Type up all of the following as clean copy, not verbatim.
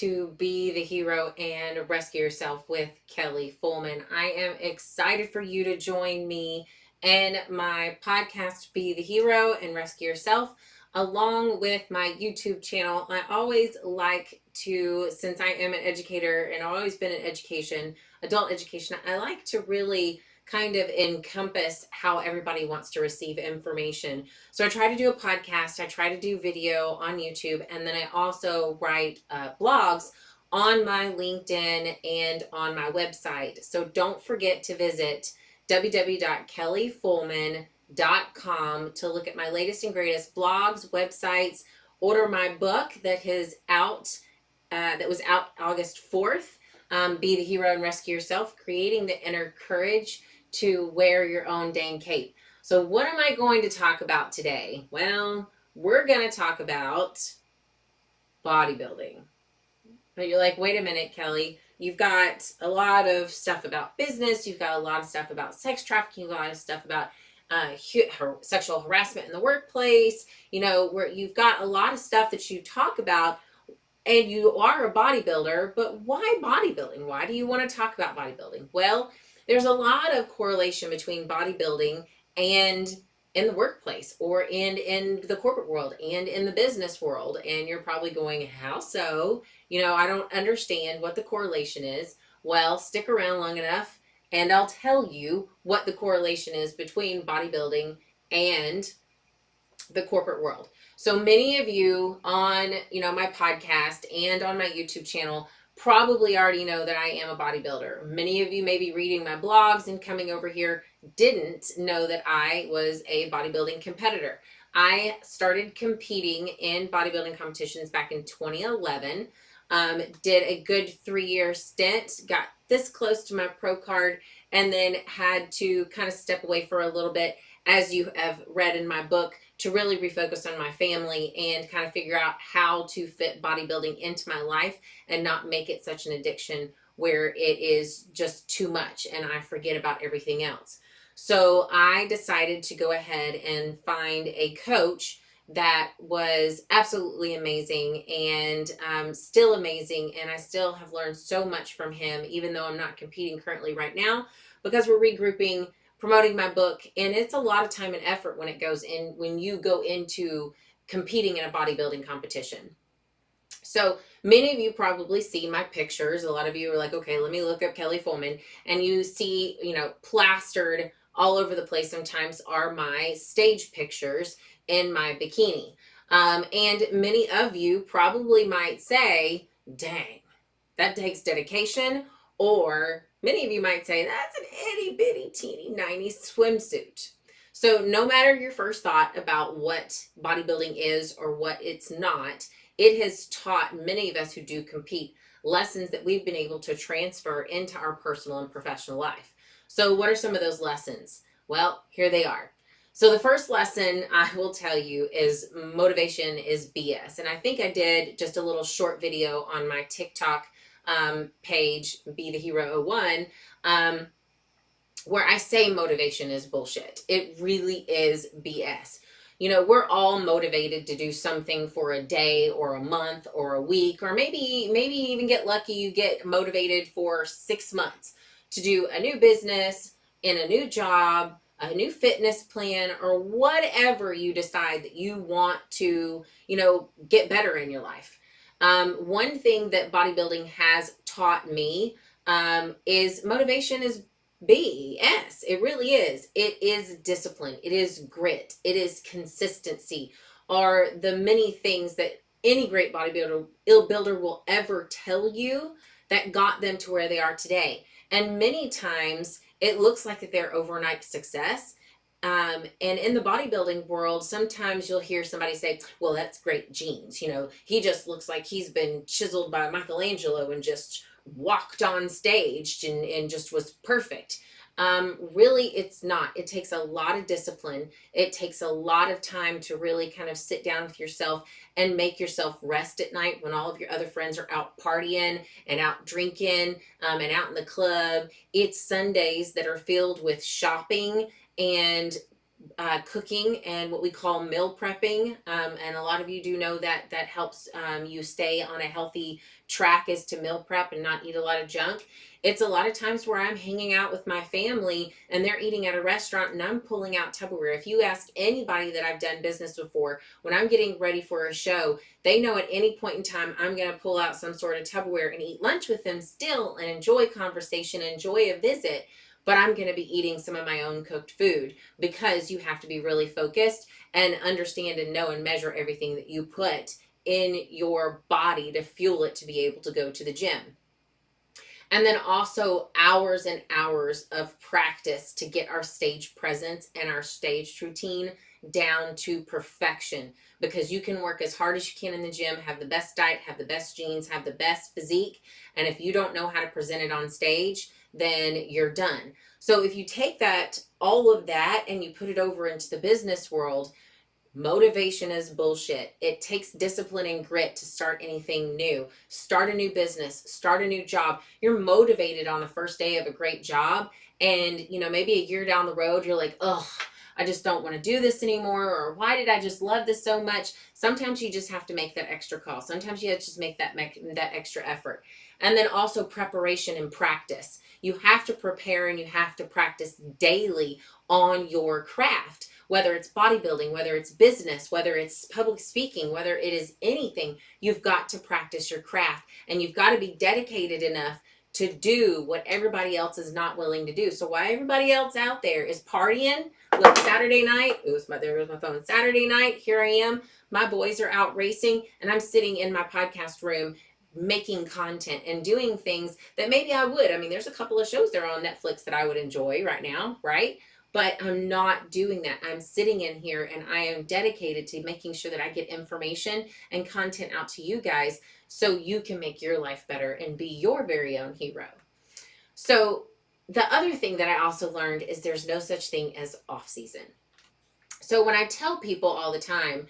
to Be the Hero and Rescue Yourself with Kelly Fullman. I am excited for you to join me in my podcast, Be the Hero and Rescue Yourself, along with my YouTube channel. I always like to, since I am an educator and I've always been in education, adult education, I like to really kind of encompass how everybody wants to receive information. So I try to do a podcast, I try to do video on YouTube, and then I also write blogs on my LinkedIn and on my website. So don't forget to visit www.kellyfullman.com to look at my latest and greatest blogs, websites, order my book that is out, that was out August 4th, Be the Hero and Rescue Yourself, Creating the Inner Courage to Wear Your Own Dang Cape. So what am I going to talk about today? Well, we're going to talk about bodybuilding. But you're like, wait a minute, Kelly. You've got a lot of stuff about business. You've got a lot of stuff about sex trafficking. A lot of stuff about sexual harassment in the workplace. You know, where you've got a lot of stuff that you talk about, and you are a bodybuilder. But why bodybuilding? Why do you want to talk about bodybuilding? Well, there's a lot of correlation between bodybuilding and in the workplace or in the corporate world and in the business world. And you're probably going, how so? You know, I don't understand what the correlation is. Well, stick around long enough and I'll tell you what the correlation is between bodybuilding and the corporate world. So many of you on, my podcast and on my YouTube channel probably already know that I am a bodybuilder. Many of you may be reading my blogs and coming over here didn't know that I was a bodybuilding competitor. I started competing in bodybuilding competitions back in 2011. Did a good 3-year stint, got this close to my pro card, and then had to kind of step away for a little bit, as you have read in my book, to really refocus on my family and kind of figure out how to fit bodybuilding into my life and not make it such an addiction where it is just too much and I forget about everything else. So I decided to go ahead and find a coach that was absolutely amazing and still amazing. And I still have learned so much from him, even though I'm not competing currently right now, because we're regrouping, promoting my book, and it's a lot of time and effort when you go into competing in a bodybuilding competition. So many of you probably see my pictures. A lot of you are like, okay, let me look up Kelly Fullman, and you see, plastered all over the place sometimes are my stage pictures in my bikini. And many of you probably might say, dang, that takes dedication. Or many of you might say, that's an itty bitty teeny tiny swimsuit. So no matter your first thought about what bodybuilding is or what it's not, it has taught many of us who do compete lessons that we've been able to transfer into our personal and professional life. So what are some of those lessons? Well, here they are. So the first lesson I will tell you is motivation is BS. And I think I did just a little short video on my TikTok page, Be the Hero 01, where I say motivation is bullshit. It really is BS. We're all motivated to do something for a day or a month or a week, or maybe even get lucky, you get motivated for 6 months to do a new business, in a new job, a new fitness plan, or whatever you decide that you want to, get better in your life. One thing that bodybuilding has taught me is motivation is BS. It really is. It is discipline. It is grit. It is consistency, are the many things that any great bodybuilder will ever tell you that got them to where they are today. And many times it looks like that they're overnight success. And in the bodybuilding world, sometimes you'll hear somebody say, well, that's great genes. He just looks like he's been chiseled by Michelangelo and just walked on stage and just was perfect. Really, it's not. It takes a lot of discipline. It takes a lot of time to really kind of sit down with yourself and make yourself rest at night when all of your other friends are out partying and out drinking and out in the club. It's Sundays that are filled with shopping and cooking and what we call meal prepping. And a lot of you do know that that helps you stay on a healthy track, is to meal prep and not eat a lot of junk. It's a lot of times where I'm hanging out with my family and they're eating at a restaurant and I'm pulling out Tupperware. If you ask anybody that I've done business before, when I'm getting ready for a show, they know at any point in time I'm going to pull out some sort of Tupperware and eat lunch with them still and enjoy conversation, enjoy a visit. But I'm going to be eating some of my own cooked food, because you have to be really focused and understand and know and measure everything that you put in your body to fuel it to be able to go to the gym. And then also hours and hours of practice to get our stage presence and our stage routine down to perfection. Because you can work as hard as you can in the gym, have the best diet, have the best genes, have the best physique, and if you don't know how to present it on stage, then you're done. So if you take that, all of that, and you put it over into the business world, motivation is bullshit. It takes discipline and grit to start anything new. Start a new business, start a new job. You're motivated on the first day of a great job, and maybe a year down the road you're like, "Ugh, I just don't want to do this anymore," or "Why did I just love this so much?" Sometimes you just have to make that extra call. Sometimes you have to just make that extra effort. And then also preparation and practice. You have to prepare and you have to practice daily on your craft, whether it's bodybuilding, whether it's business, whether it's public speaking, whether it is anything. You've got to practice your craft, and you've got to be dedicated enough to do what everybody else is not willing to do. So while everybody else out there is partying, look, Saturday night, there was my phone. Saturday night, here I am. My boys are out racing, and I'm sitting in my podcast room making content and doing things that maybe I would. I mean, there's a couple of shows that are on Netflix that I would enjoy right now, right? But I'm not doing that. I'm sitting in here and I am dedicated to making sure that I get information and content out to you guys so you can make your life better and be your very own hero. So the other thing that I also learned is there's no such thing as off season. So when I tell people all the time,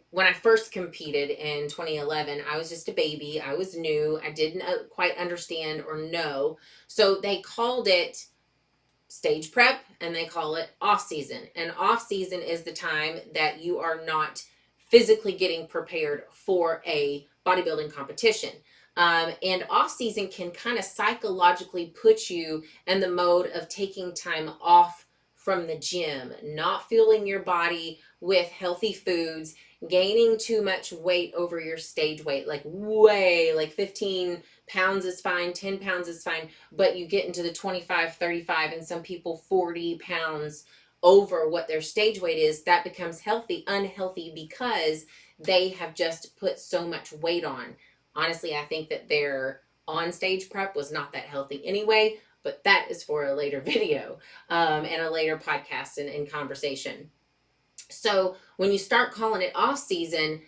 when I first competed in 2011, I was just a baby. I was new. I didn't quite understand or know. So they called it stage prep and they call it off season. And off season is the time that you are not physically getting prepared for a bodybuilding competition. And off season can kind of psychologically put you in the mode of taking time off from the gym, not fueling your body with healthy foods, gaining too much weight over your stage weight, like 15 pounds is fine, 10 pounds is fine, but you get into the 25, 35, and some people 40 pounds over what their stage weight is. That becomes unhealthy because they have just put so much weight on. Honestly, I think that their on stage prep was not that healthy anyway, but that is for a later video and a later podcast and conversation. So when you start calling it off season,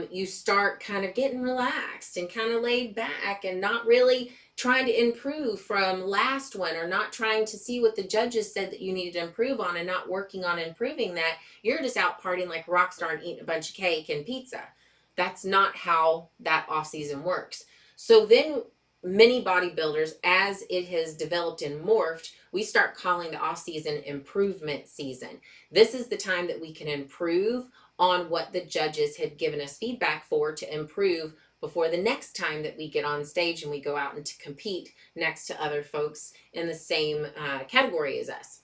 you start kind of getting relaxed and kind of laid back and not really trying to improve from last one, or not trying to see what the judges said that you needed to improve on and not working on improving that. You're just out partying like a rock star and eating a bunch of cake and pizza. That's not how that off season works. So then many bodybuilders, as it has developed and morphed, we start calling the off season improvement season. This is the time that we can improve on what the judges had given us feedback for, to improve before the next time that we get on stage and we go out and to compete next to other folks in the same category as us.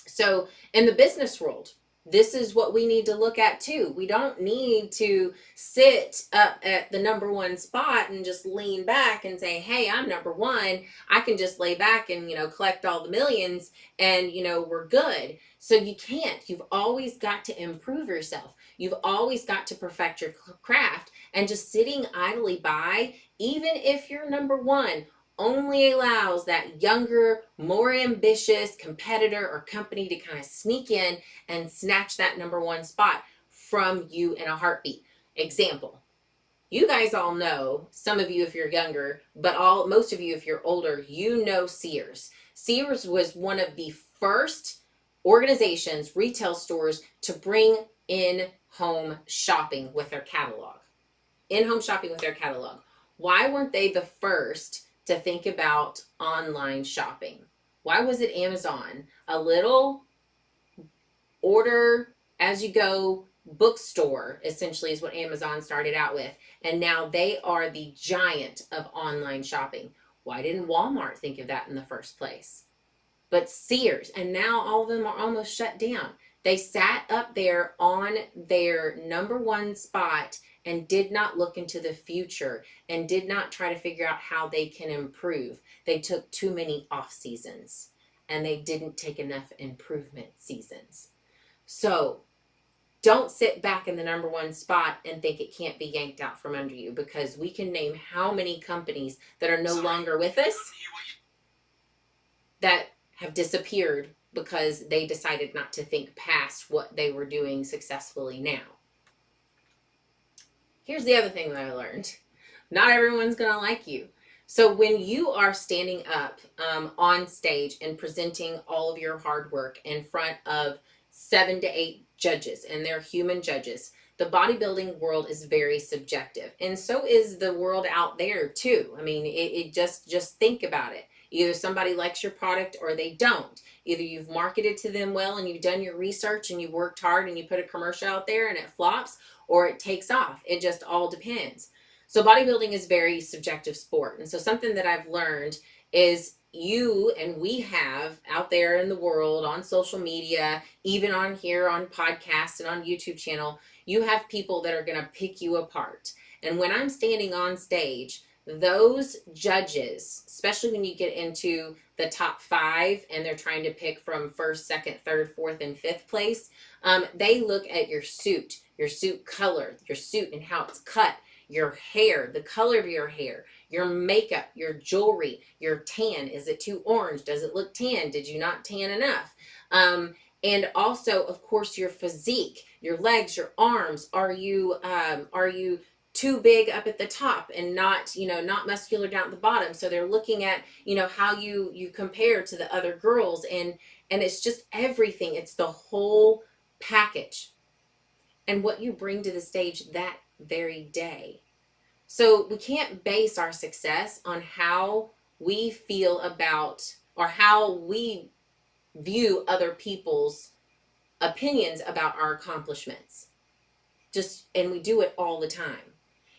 So in the business world, this is what we need to look at too. We don't need to sit up at the number one spot and just lean back and say, "Hey, I'm number one. I can just lay back and, collect all the millions and, we're good." So you can't. You've always got to improve yourself. You've always got to perfect your craft. And just sitting idly by, even if you're number one, only allows that younger, more ambitious competitor or company to kind of sneak in and snatch that number one spot from you in a heartbeat. Example, you guys all know, some of you if you're younger, but most of you if you're older, Sears. Sears was one of the first organizations, retail stores, to bring in-home shopping with their catalog. In-home shopping with their catalog. Why weren't they the first to think about online shopping? Why was it Amazon, a little order as you go bookstore, essentially, is what Amazon started out with. And now they are the giant of online shopping. Why didn't Walmart think of that in the first place? But Sears, and now all of them are almost shut down. They sat up there on their number one spot and did not look into the future and did not try to figure out how they can improve. They took too many off seasons and they didn't take enough improvement seasons. So don't sit back in the number one spot and think it can't be yanked out from under you, because we can name how many companies that are no longer with us that have disappeared because they decided not to think past what they were doing successfully now. Here's the other thing that I learned. Not everyone's going to like you. So when you are standing up on stage and presenting all of your hard work in front of 7 to 8 judges, and they're human judges, the bodybuilding world is very subjective. And so is the world out there too. I mean, it just think about it. Either somebody likes your product or they don't. Either you've marketed to them well and you've done your research and you've worked hard and you put a commercial out there and it flops, or it takes off. It just all depends. So bodybuilding is very subjective sport. And so something that I've learned is you and we have out there in the world on social media, even on here on podcasts and on YouTube channel, you have people that are going to pick you apart. And when I'm standing on stage, those judges, especially when you get into the top 5 and they're trying to pick from first, second, third, fourth, and fifth place, they look at your suit color, your suit and how it's cut, your hair, the color of your hair, your makeup, your jewelry, your tan. Is it too orange? Does it look tan? Did you not tan enough? And also, of course, your physique, your legs, your arms. Are you too big up at the top and not muscular down at the bottom? So they're looking at, how you compare to the other girls, and it's just everything. It's the whole package and what you bring to the stage that very day. So we can't base our success on how we feel about or how we view other people's opinions about our accomplishments. And we do it all the time.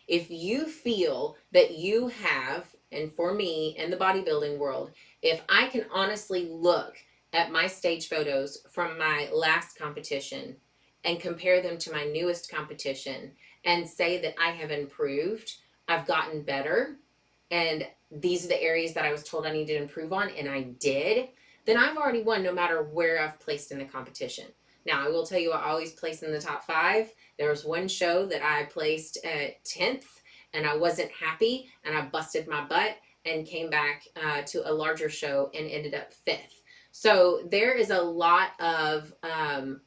If you feel that you have, and for me in the bodybuilding world, if I can honestly look at my stage photos from my last competition and compare them to my newest competition and say that I have improved, I've gotten better, and these are the areas that I was told I needed to improve on, and I did, then I've already won no matter where I've placed in the competition. Now, I will tell you, I always place in the top 5. There was one show that I placed at 10th, and I wasn't happy, and I busted my butt and came back to a larger show and ended up 5th. So there is a lot of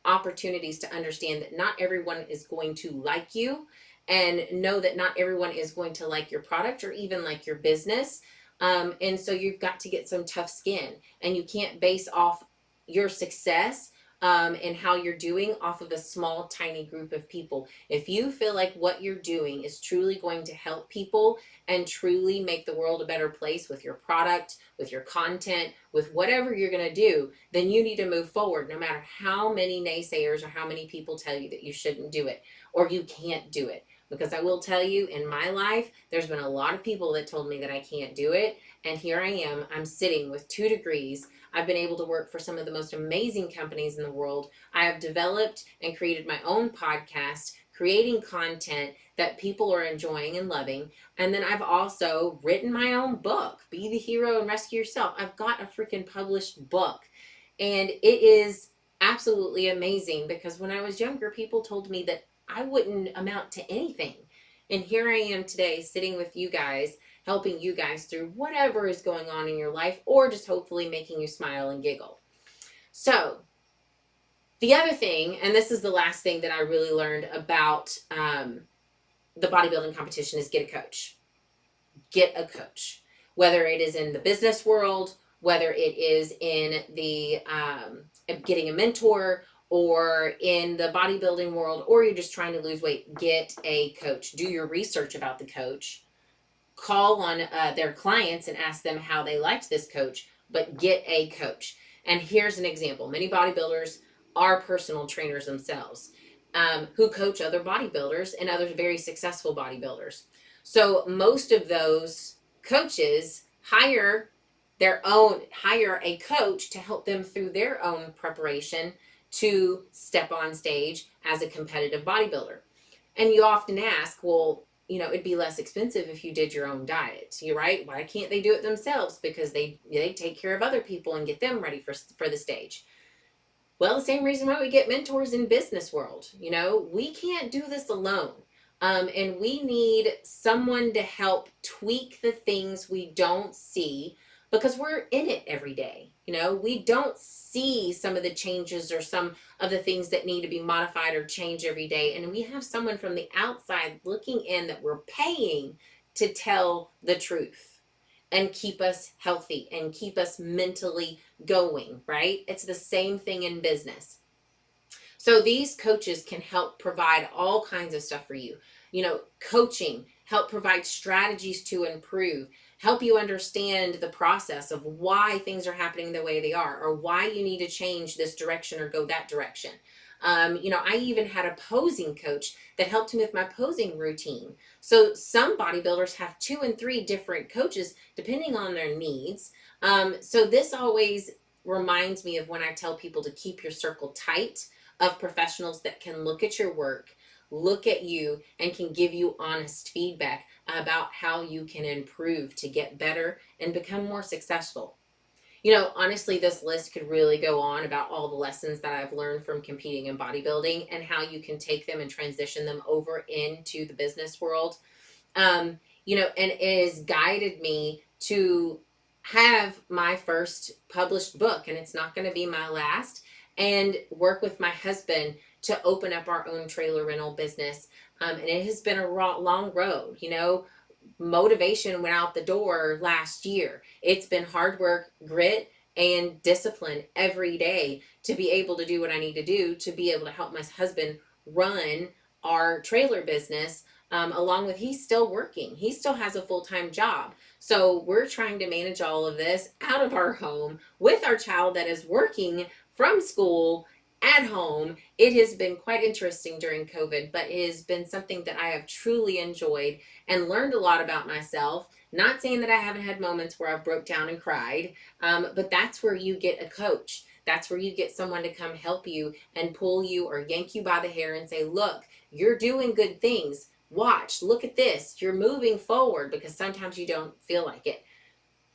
opportunities to understand that not everyone is going to like you, and know that not everyone is going to like your product or even like your business. And so you've got to get some tough skin, and you can't base off your success and how you're doing off of a small, tiny group of people. If you feel like what you're doing is truly going to help people and truly make the world a better place with your product, with your content, with whatever you're going to do, then you need to move forward no matter how many naysayers or how many people tell you that you shouldn't do it or you can't do it. Because I will tell you, in my life, there's been a lot of people that told me that I can't do it. And here I am. I'm sitting with 2 degrees. I've been able to work for some of the most amazing companies in the world. I have developed and created my own podcast, creating content that people are enjoying and loving. And then I've also written my own book, Be the Hero and Rescue Yourself. I've got a freaking published book. And it is absolutely amazing, because when I was younger, people told me that I wouldn't amount to anything. And here I am today, sitting with you guys, helping you guys through whatever is going on in your life, or just hopefully making you smile and giggle. So the other thing, and this is the last thing that I really learned about the bodybuilding competition, is get a coach. Get a coach. Whether it is in the business world, whether it is in the getting a mentor, or in the bodybuilding world, or you're just trying to lose weight, get a coach. Do your research about the coach. Call on their clients and ask them how they liked this coach, but get a coach. And here's an example. Many bodybuilders are personal trainers themselves, who coach other bodybuilders and other very successful bodybuilders. So most of those coaches hire a coach to help them through their own preparation to step on stage as a competitive bodybuilder. And you often ask, well, it'd be less expensive if you did your own diet. You're right. Why can't they do it themselves? Because they take care of other people and get them ready for the stage. Well, the same reason why we get mentors in business world. We can't do this alone. And we need someone to help tweak the things we don't see because we're in it every day. We don't see some of the changes or some of the things that need to be modified or changed every day. And we have someone from the outside looking in that we're paying to tell the truth and keep us healthy and keep us mentally going, right? It's the same thing in business. So these coaches can help provide all kinds of stuff for you. Coaching, help provide strategies to improve, help you understand the process of why things are happening the way they are, or why you need to change this direction or go that direction. I even had a posing coach that helped me with my posing routine. So some bodybuilders have 2 and 3 different coaches depending on their needs. So this always reminds me of when I tell people to keep your circle tight of professionals that can look at your work, look at you, and can give you honest feedback about how you can improve to get better and become more successful. Honestly, this list could really go on about all the lessons that I've learned from competing in bodybuilding and how you can take them and transition them over into the business world. And it has guided me to have my first published book, and it's not going to be my last, and work with my husband to open up our own trailer rental business. And it has been a long road. Motivation went out the door last year. It's been hard work, grit, and discipline every day to be able to do what I need to do to be able to help my husband run our trailer business. Along with he's still working. He still has a full-time job. So we're trying to manage all of this out of our home with our child that is working from school at home. It has been quite interesting during COVID, but it has been something that I have truly enjoyed and learned a lot about myself. Not saying that I haven't had moments where I've broke down and cried, but that's where you get a coach. That's where you get someone to come help you and pull you or yank you by the hair and say, look, you're doing good things. Watch, look at this. You're moving forward, because sometimes you don't feel like it.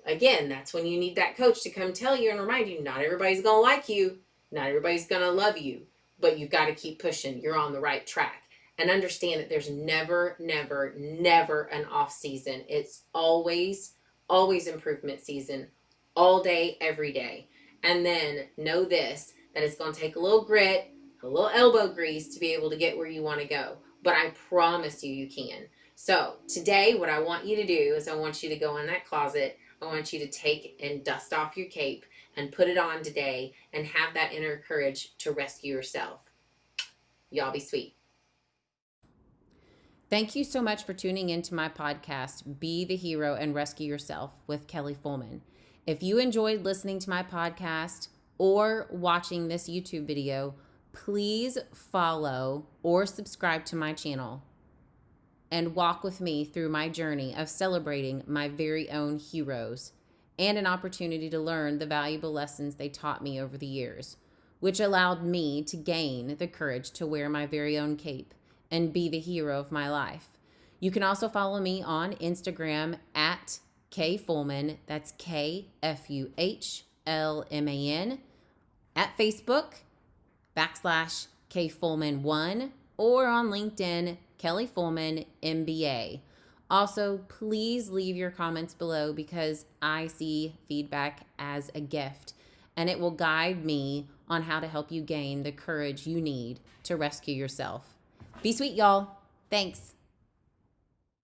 Again, that's when you need that coach to come tell you and remind you, not everybody's going to like you. Not everybody's going to love you, but you've got to keep pushing. You're on the right track. And understand that there's never, never, never an off season. It's always, always improvement season, all day, every day. And then know this, that it's going to take a little grit, a little elbow grease to be able to get where you want to go. But I promise you, you can. So today, what I want you to do is I want you to go in that closet. I want you to take and dust off your cape and put it on today and have that inner courage to rescue yourself. Y'all be sweet. Thank you so much for tuning into my podcast, Be the Hero and Rescue Yourself with Kelly Fullman. If you enjoyed listening to my podcast or watching this YouTube video, please follow or subscribe to my channel and walk with me through my journey of celebrating my very own heroes and an opportunity to learn the valuable lessons they taught me over the years, which allowed me to gain the courage to wear my very own cape and be the hero of my life. You can also follow me on Instagram at kfullman, that's KFUHLMAN, at Facebook, /KFullman1, or on LinkedIn, Kelly Fullman, MBA. Also, please leave your comments below because I see feedback as a gift, and it will guide me on how to help you gain the courage you need to rescue yourself. Be sweet, y'all. Thanks.